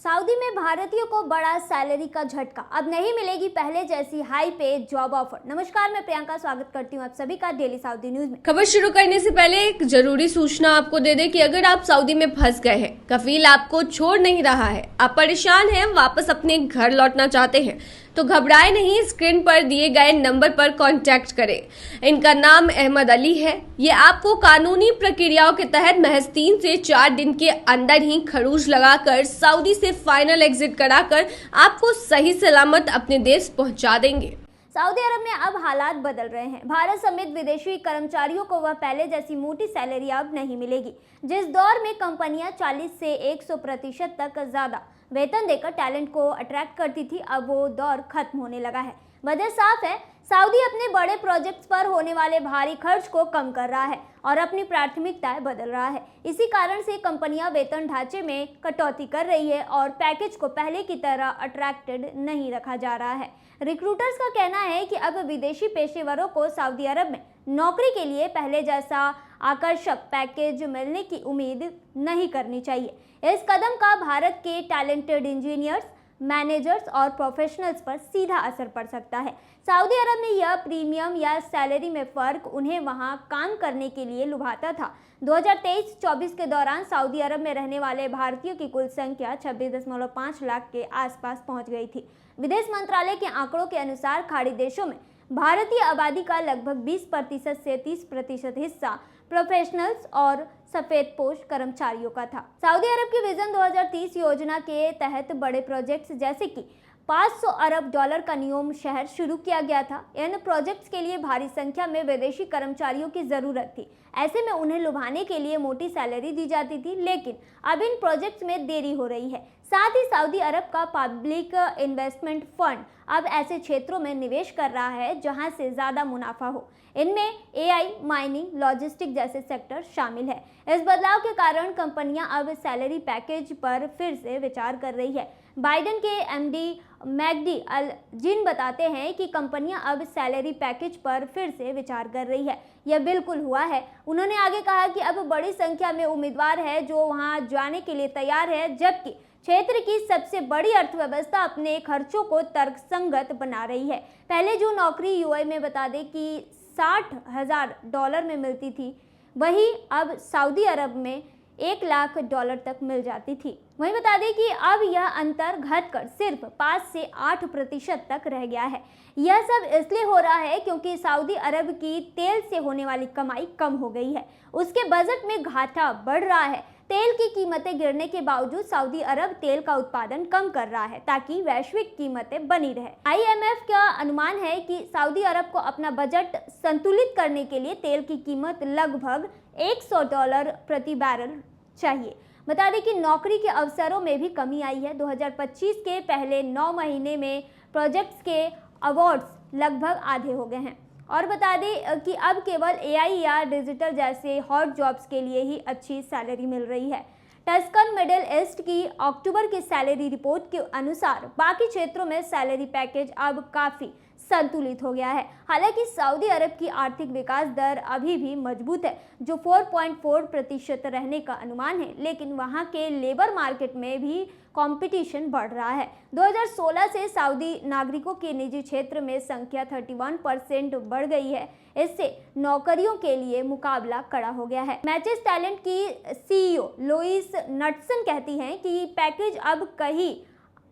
Saudi में भारतीयों को बड़ा सैलरी का झटका, अब नहीं मिलेगी पहले जैसी हाई पे जॉब ऑफर। नमस्कार, मैं प्रियंका स्वागत करती हूँ आप सभी का डेली सऊदी न्यूज में। खबर शुरू करने से पहले एक जरूरी सूचना आपको दे दें कि अगर आप सऊदी में फंस गए हैं, कफील आपको छोड़ नहीं रहा है, आप परेशान हैं, वापस अपने घर लौटना चाहते हैं, तो घबराए नहीं, स्क्रीन पर दिए गए नंबर पर कांटेक्ट करें। इनका नाम अहमद अली है। ये आपको कानूनी प्रक्रियाओं के तहत महज 3 से 4 दिन के अंदर ही खरूज लगाकर सऊदी से फाइनल एग्जिट कराकर आपको सही सलामत अपने देश पहुंचा देंगे। सऊदी अरब में अब हालात बदल रहे हैं। भारत समेत विदेशी कर्मचारियों को वह पहले जैसी मोटी सैलरी अब नहीं मिलेगी। जिस दौर में कंपनियां 40 से 100% तक ज्यादा वेतन देकर टैलेंट को अट्रैक्ट करती थी, अब वो दौर खत्म होने लगा है। वजह साफ है, सऊदी अपने बड़े प्रोजेक्ट्स पर होने वाले भारी खर्च को कम कर रहा है और अपनी प्राथमिकताएं बदल रहा है। इसी कारण से कंपनियां वेतन ढांचे में कटौती कर रही है और पैकेज को पहले की तरह अट्रैक्टेड नहीं रखा जा रहा है। रिक्रूटर्स का कहना है कि अब विदेशी पेशेवरों को सऊदी अरब में नौकरी के लिए पहले जैसा आकर्षक पैकेज मिलने की उम्मीद नहीं करनी चाहिए। इस कदम का भारत के टैलेंटेड इंजीनियर्स, मैनेजर्स और प्रोफेशनल्स पर सीधा असर पड़ सकता है। सऊदी अरब में यह प्रीमियम या सैलरी में फर्क उन्हें वहां काम करने के लिए लुभाता था। 2023-24 के दौरान सऊदी अरब में रहने वाले भारतीयों की कुल संख्या 26.5 लाख के आसपास पहुंच गई थी। विदेश मंत्रालय के आंकड़ों के अनुसार खाड़ी देशों में भारतीय आबादी का लगभग 20% से 30% हिस्सा प्रोफेशनल्स और सफेदपोश कर्मचारियों का था। सऊदी अरब की विजन 2030 योजना के तहत बड़े प्रोजेक्ट्स जैसे कि $500 अरब का न्यूम शहर शुरू किया गया था। इन प्रोजेक्ट्स के लिए भारी संख्या में विदेशी कर्मचारियों की जरूरत थी। ऐसे में उन्हें लुभाने के लिए मोटी सैलरी दी जाती थी, लेकिन अब इन प्रोजेक्ट्स में देरी हो रही है। साथ ही सऊदी अरब का पब्लिक इन्वेस्टमेंट फंड अब ऐसे क्षेत्रों में निवेश कर रहा है जहां से ज्यादा मुनाफा हो। इनमें AI, माइनिंग, लॉजिस्टिक जैसे सेक्टर शामिल है। इस बदलाव के कारण कंपनियां अब सैलरी पैकेज पर फिर से विचार कर रही है। बाइडेन के MD मैग्डी अल जिन बताते हैं कि कंपनियां अब सैलरी पैकेज पर फिर से विचार कर रही है। यह बिल्कुल हुआ है। उन्होंने आगे कहा कि अब बड़ी संख्या में उम्मीदवार है जो वहां जाने के लिए तैयार है, जबकि क्षेत्र की सबसे बड़ी अर्थव्यवस्था अपने खर्चों को तर्कसंगत बना रही है। पहले जो नौकरी UAE में बता दें कि $60,000 में मिलती थी, वही अब सऊदी अरब में $1 लाख तक मिल जाती थी। वहीं बता दें कि अब यह अंतर घटकर सिर्फ 5 से 8% तक रह गया है। यह सब इसलिए हो रहा है क्योंकि सऊदी अरब की तेल से होने वाली कमाई कम हो गई है। उसके बजट में घाटा बढ़ रहा है। तेल की कीमतें गिरने के बावजूद सऊदी अरब तेल का उत्पादन कम कर रहा है ताकि वैश्विक कीमतें बनी रहे। IMF का अनुमान है कि सऊदी अरब को अपना बजट संतुलित करने के लिए तेल की कीमत लगभग $100 प्रति बैरल चाहिए। बता दें कि नौकरी के अवसरों में भी कमी आई है। 2025 के पहले 9 महीने में प्रोजेक्ट्स के अवार्ड्स लगभग आधे हो गए हैं। और बता दें कि अब केवल AI या डिजिटल जैसे हॉट जॉब्स के लिए ही अच्छी सैलरी मिल रही है। टस्कन मिडिल ईस्ट की अक्टूबर की सैलरी रिपोर्ट के अनुसार बाकी क्षेत्रों में सैलरी पैकेज अब काफ़ी संतुलित हो गया है। हालांकि सऊदी अरब की आर्थिक विकास दर अभी भी मजबूत है, जो 4.4% रहने का अनुमान है, लेकिन वहां के लेबर मार्केट में भी कंपटीशन बढ़ रहा है। 2016 से सऊदी नागरिकों के निजी क्षेत्र में संख्या 31% बढ़ गई है। इससे नौकरियों के लिए मुकाबला कड़ा हो गया है। मैचेस टैलेंट की CEO लुइस नटसन कहती हैं कि पैकेज अब कहीं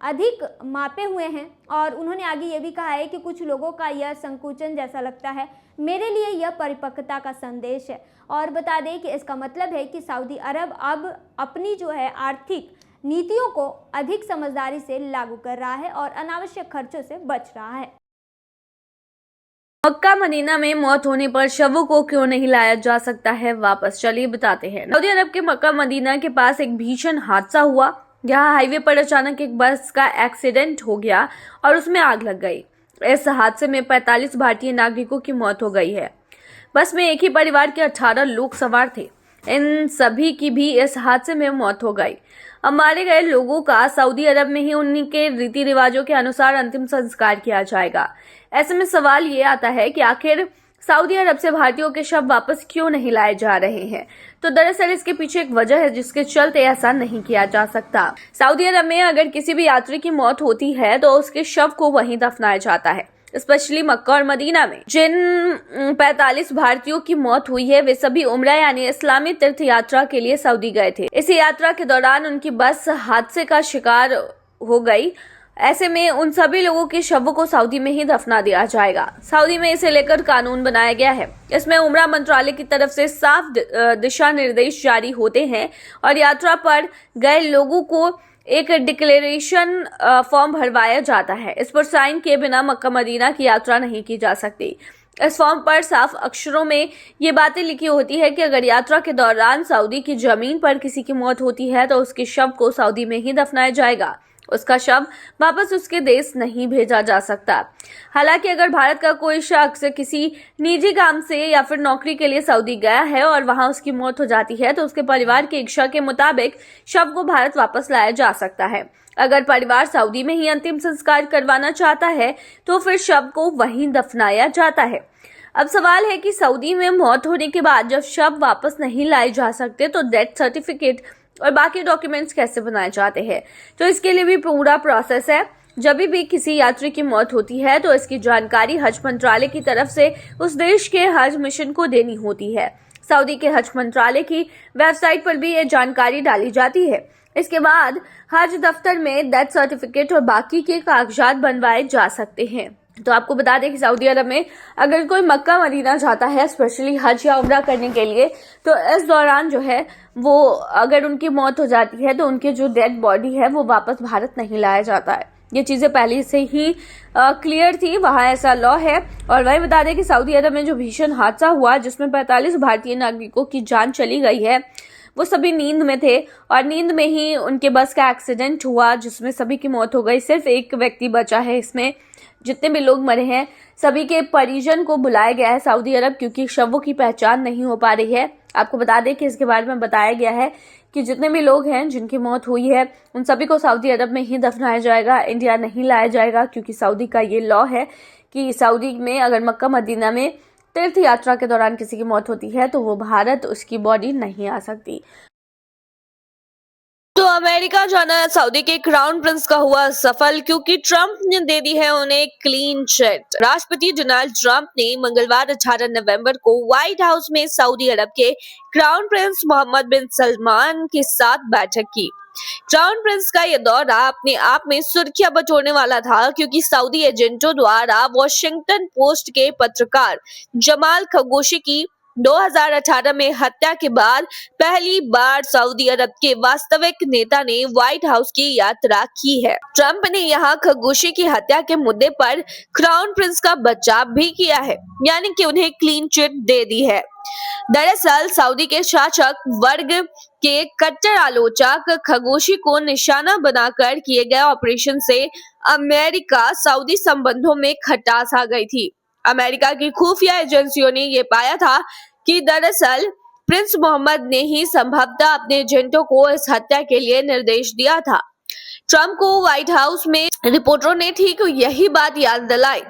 अधिक मापे हुए हैं और उन्होंने आगे ये भी कहा है कि कुछ लोगों का यह संकुचन जैसा लगता है। मेरे लिए यह परिपक्वता का संदेश है और बता दें कि इसका मतलब है कि सऊदी अरब अब अपनी जो है आर्थिक नीतियों को अधिक समझदारी से लागू कर रहा है और अनावश्यक खर्चों से बच रहा है। मक्का मदीना में मौत होने पर शवों को क्यों नहीं लाया जा सकता है वापस, चलिए बताते हैं। सऊदी अरब के मक्का मदीना के पास एक भीषण हादसा हुआ। यहाँ हाईवे पर अचानक एक बस का एक्सीडेंट हो गया और उसमें आग लग गई। इस हादसे में 45 भारतीय नागरिकों की मौत हो गई है। बस में एक ही परिवार के 18 लोग सवार थे। इन सभी की भी इस हादसे में मौत हो गई। अब मारे गए लोगों का सऊदी अरब में ही उनके रीति रिवाजों के अनुसार अंतिम संस्कार किया जाएगा। ऐसे में सवाल ये आता है कि आखिर सऊदी अरब से भारतीयों के शव वापस क्यों नहीं लाए जा रहे हैं? तो दरअसल इसके पीछे एक वजह है जिसके चलते ऐसा नहीं किया जा सकता। सऊदी अरब में अगर किसी भी यात्री की मौत होती है तो उसके शव को वहीं दफनाया जाता है। स्पेशली मक्का और मदीना में जिन 45 भारतीयों की मौत हुई है वे सभी उम्रा यानी इस्लामी तीर्थ यात्रा के लिए सऊदी गए थे। इस यात्रा के दौरान उनकी बस हादसे का शिकार हो गई। ऐसे में उन सभी लोगों के शवों को सऊदी में ही दफना दिया जाएगा। सऊदी में इसे लेकर कानून बनाया गया है। इसमें उम्रा मंत्रालय की तरफ से साफ दिशा निर्देश जारी होते हैं और यात्रा पर गए लोगों को एक डिक्लेरेशन फॉर्म भरवाया जाता है। इस पर साइन किए बिना मक्का मदीना की यात्रा नहीं की जा सकती। इस फॉर्म पर साफ अक्षरों में ये बातें लिखी होती है कि अगर यात्रा के दौरान सऊदी की जमीन पर किसी की मौत होती है तो उसके शव को सऊदी में ही दफनाया जाएगा। उसका शव वापस उसके देश नहीं भेजा जा सकता। हालांकि अगर भारत का कोई शख्स किसी निजी काम से या फिर नौकरी के लिए सऊदी गया है और वहां उसकी मौत हो जाती है तो उसके परिवार की इच्छा के मुताबिक शव को भारत वापस लाया जा सकता है। अगर परिवार सऊदी में ही अंतिम संस्कार करवाना चाहता है तो फिर शव को वहीं दफनाया जाता है। अब सवाल है कि सऊदी में मौत होने के बाद जब शव वापस नहीं लाए जा सकते तो डेथ सर्टिफिकेट और बाकी डॉक्यूमेंट्स कैसे बनाए जाते हैं? तो इसके लिए भी पूरा प्रोसेस है। जब भी किसी यात्री की मौत होती है तो इसकी जानकारी हज मंत्रालय की तरफ से उस देश के हज मिशन को देनी होती है। सऊदी के हज मंत्रालय की वेबसाइट पर भी ये जानकारी डाली जाती है। इसके बाद हज दफ्तर में डेथ सर्टिफिकेट और बाकी के कागजात बनवाए जा सकते हैं। तो आपको बता दें कि सऊदी अरब में अगर कोई मक्का मदीना जाता है स्पेशली हज या उम्रा करने के लिए तो इस दौरान जो है वो अगर उनकी मौत हो जाती है तो उनकी जो डेड बॉडी है वो वापस भारत नहीं लाया जाता है। ये चीज़ें पहले से ही क्लियर थी, वहाँ ऐसा लॉ है। और वही बता दें कि सऊदी अरब में जो भीषण हादसा हुआ जिसमें 45 भारतीय नागरिकों की जान चली गई है वो सभी नींद में थे और नींद में ही उनके बस का एक्सीडेंट हुआ जिसमें सभी की मौत हो गई। सिर्फ एक व्यक्ति बचा है। इसमें जितने भी लोग मरे हैं सभी के परिजन को बुलाया गया है सऊदी अरब क्योंकि शवों की पहचान नहीं हो पा रही है। आपको बता दें कि इसके बारे में बताया गया है कि जितने भी लोग हैं जिनकी मौत हुई है उन सभी को सऊदी अरब में ही दफनाया जाएगा, इंडिया नहीं लाया जाएगा क्योंकि सऊदी का ये लॉ है कि सऊदी में अगर मक्का मदीना में तीर्थ यात्रा के दौरान किसी की मौत होती है तो वो भारत उसकी बॉडी नहीं आ सकती। तो अमेरिका जाना सऊदी के क्राउन प्रिंस का हुआ सफल क्योंकि ट्रंप ने दे दी है उन्हें क्लीन चिट। राष्ट्रपति डोनाल्ड ट्रंप ने मंगलवार 18 नवंबर को व्हाइट हाउस में सऊदी अरब के क्राउन प्रिंस मोहम्मद बिन सलमान के साथ बैठक की। क्राउन प्रिंस का यह दौरा अपने आप में सुर्खियां बटोरने वाला था क्योंकि सऊदी एजेंटों द्वारा वॉशिंगटन पोस्ट के पत्रकार जमाल खशोगी की 2018 में हत्या के बाद पहली बार सऊदी अरब के वास्तविक नेता ने व्हाइट हाउस की यात्रा की है। ट्रंप ने यहां खशोगी की हत्या के मुद्दे पर क्राउन प्रिंस का बचाव भी किया है, यानी कि उन्हें क्लीन चिट दे दी है। दरअसल सऊदी के शासक वर्ग के कट्टर आलोचक खशोगी को निशाना बनाकर किए गए ऑपरेशन से अमेरिका सऊदी संबंधों में खटास आ गई थी। अमेरिका की खुफिया एजेंसियों ने यह पाया था कि दरअसल प्रिंस मोहम्मद ने ही संभवतः अपने एजेंटों को इस हत्या के लिए निर्देश दिया था। ट्रंप को व्हाइट हाउस में रिपोर्टरों ने ठीक यही बात याद दिलाई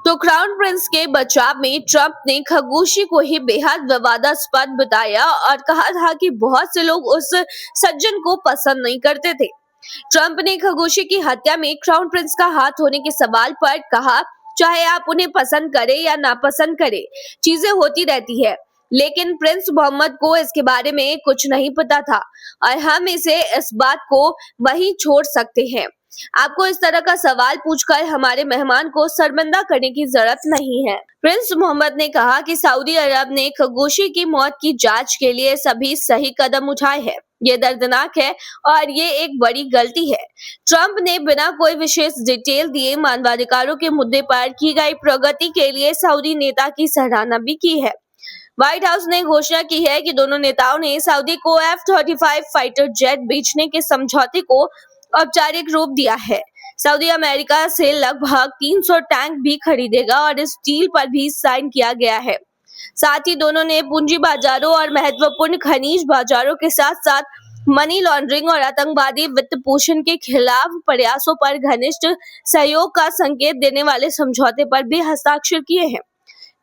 तो क्राउन प्रिंस के बचाव में ट्रंप ने खशोगी को ही बेहद विवादास्पद बताया और कहा था कि बहुत से लोग उस सज्जन को पसंद नहीं करते थे। ट्रंप ने खशोगी की हत्या में क्राउन प्रिंस का हाथ होने के सवाल पर कहा, चाहे आप उन्हें पसंद करें या नापसंद करें, चीजें होती रहती है, लेकिन प्रिंस मोहम्मद को इसके बारे में कुछ नहीं पता था और हम इसे इस बात को वहीं छोड़ सकते हैं। आपको इस तरह का सवाल पूछकर हमारे मेहमान को शर्मिंदा करने की जरूरत नहीं है। प्रिंस मोहम्मद ने कहा कि सऊदी अरब ने खशोगी की मौत की जांच के लिए सभी सही कदम उठाए हैं। ये दर्दनाक है और ये एक बड़ी गलती है। ट्रंप ने बिना कोई विशेष डिटेल दिए मानवाधिकारों के मुद्दे पर की गई प्रगति के लिए सऊदी नेता की सराहना भी की है। व्हाइट हाउस ने घोषणा की है कि दोनों नेताओं ने सऊदी को F-35 फाइटर जेट बेचने के समझौते को औपचारिक रूप दिया है। सऊदी अमेरिका से लगभग 300 टैंक भी खरीदेगा और इस डील पर भी साइन किया गया है। साथ ही दोनों ने पूंजी बाजारों और महत्वपूर्ण खनिज बाजारों के साथ साथ मनी लॉन्ड्रिंग और आतंकवादी वित्त पोषण के खिलाफ प्रयासों पर घनिष्ठ सहयोग का संकेत देने वाले समझौते पर भी हस्ताक्षर किए हैं।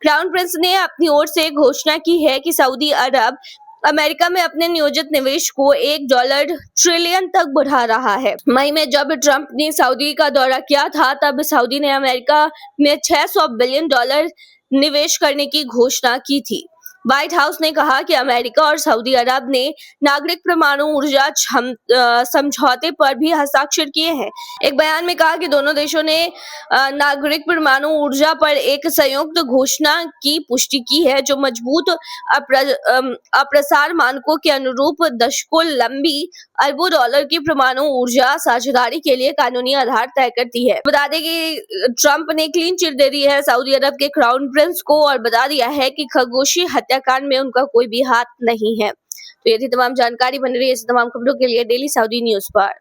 क्राउन प्रिंस ने अपनी ओर से घोषणा की है कि सऊदी अरब अमेरिका में अपने नियोजित निवेश को $1 ट्रिलियन तक बढ़ा रहा है। मई में जब ट्रंप ने सऊदी का दौरा किया था, तब सऊदी ने अमेरिका में $600 बिलियन निवेश करने की घोषणा की थी। व्हाइट हाउस ने कहा कि अमेरिका और सऊदी अरब ने नागरिक परमाणु ऊर्जा समझौते पर भी हस्ताक्षर किए हैं। एक बयान में कहा कि दोनों देशों ने नागरिक परमाणु ऊर्जा पर एक संयुक्त घोषणा की पुष्टि की है, जो मजबूत अप्रसार मानकों के अनुरूप दशकों लंबी अरबों डॉलर की परमाणु ऊर्जा साझेदारी के लिए कानूनी आधार तय करती है। बता दें कि ट्रंप ने क्लीन चिट दे दी है सऊदी अरब के क्राउन प्रिंस को और बता दिया है कि खशोगी हत्याकांड में उनका कोई भी हाथ नहीं है। तो ये थी तमाम जानकारी। बन रही है तमाम खबरों के लिए डेली सऊदी न्यूज पर।